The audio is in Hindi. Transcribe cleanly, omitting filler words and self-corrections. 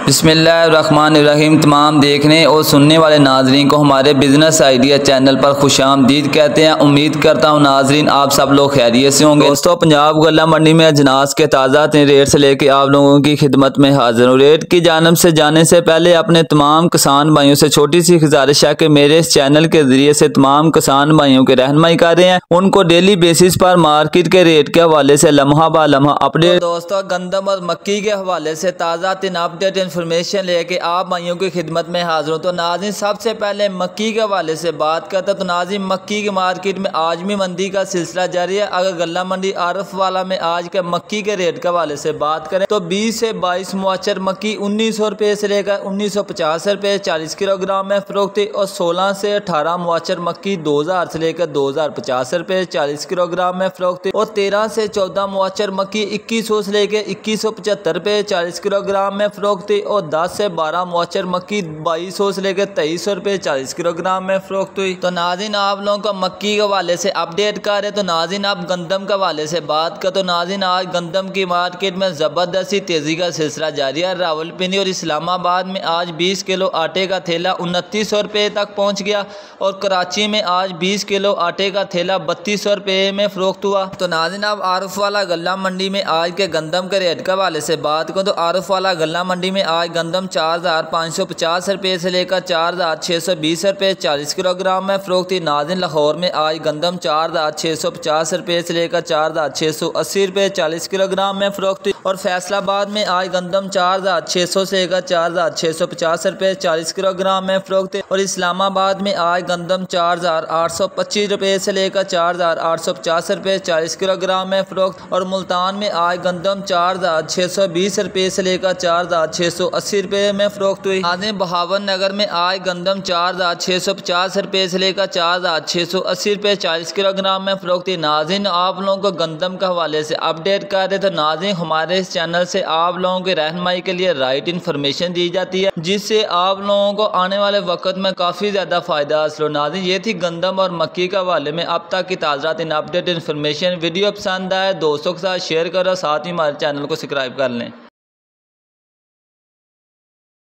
बिस्मिल्लाहिर्रहमानिर्रहीम। तमाम देखने और सुनने वाले नाजरीन को हमारे बिज़नेस आइडिया चैनल पर खुशामदीद कहते हैं। उम्मीद करता हूँ नाजरीन आप सब लोग खैरियत से होंगे। दोस्तों, पंजाब गल्ला मंडी में अजनास के ताज़ा रेट से लेके आप लोगों की खिदमत में हाजिर हूँ। रेट की जानब से जाने से पहले अपने तमाम किसान भाइयों से छोटी सी गुजारिश है कि मेरे इस चैनल के जरिए से तमाम किसान भाइयों के रहनुमाई कर रहे हैं, उनको डेली बेसिस पर मार्केट के रेट के हवाले से लम्हा ब लम्हा अपडेट। दोस्तों, गंदम और मक्की के हवाले से ताज़ा तीन अपडेट इन्फॉर्मेशन लेके आप भाइयों की खिदमत में हाजिर हूँ। तो नाज़रीन, सबसे पहले मक्की के हवाले से बात करते हैं। तो नाज़रीन, मक्की की मार्केट में आज भी मंदी का सिलसिला जारी है। अगर गल्ला मंडी आरफ वाला में आज के मक्की के रेट के हवाले से बात करें तो 20 से 22 मुआचर मक्की 1900 रुपये से लेकर 1950 रुपये 40 किलोग्राम में फरोख्त थी और 16 से 18 मुआचर मक्की 2000 से लेकर 2050 रुपये 40 किलोग्राम में फरोख्त थी और 13 से 14 मुआचर मक्की 2100 से लेकर 2175 रुपये 40 किलोग्राम में फरोख्त थी और 10 से 12 मुआचर मक्की 2200 से लेकर 2300 रुपये 40 किलोग्राम में फरोख्त हुई। तो नाज़रीन, आप लोगों को मक्की के हवाले से अपडेट कर रहे। तो नाज़रीन, आप गंदम के हवाले से बात कर तो नाज़रीन, आज गंदम की मार्केट में ज़बरदस्ती तेज़ी का सिलसिला जारी है। रावलपिंडी और इस्लामाबाद में आज 20 किलो आटे का थैला 2900 रुपये तक पहुँच गया और कराची में आज 20 किलो आटे का थैला 3200 रुपये में फरोख्त हुआ। तो नाज़रीन, आप आरफ वाला गल्ला मंडी में आज के गंदम के रेट के हवाले से बात करो तो आरफ वाला गल्ला मंडी में आज गंदम 4550 रुपये से लेकर 4620 रुपये 40 किलोग्राम में फरोख्त थी। नाज़रीन, लाहौर में आज गंदम 4650 रुपये से लेकर 4680 रुपये 40 किलोग्राम में फरोख्त थी और फैसलाबाद में आज गंदम 4600 से लेकर 4650 रुपये 40 किलोग्राम में फरोख्त थी और इस्लामाबाद में आज गंदम 4825 रुपये से लेकर 4850 रुपये 40 किलोग्राम में फरोख्त और मुल्तान में आज गंदम 4620 रुपये से लेकर 4680 रुपये में फरोख्त हुई। बहावन नगर में आज गंदम 4650 रुपये से लेकर 4680 रुपये 40 किलोग्राम में फरोख्त थी। नाज़रीन, आप लोगों को गंदम के हवाले से अपडेट कर रहे। तो नाज़रीन, हमारे इस चैनल से आप लोगों के रहनुमाई के लिए राइट इन्फॉर्मेशन दी जाती है, जिससे आप लोगों को आने वाले वक्त में काफ़ी ज़्यादा फ़ायदा हासिल हो। नाज़रीन, ये थी गंदम और मक्की के हवाले में अब तक की ताज़ा तीन अपडेट इन्फॉर्मेशन। वीडियो पसंद आए दोस्तों के साथ शेयर करो, साथ ही हमारे चैनल को सब्सक्राइब कर लें।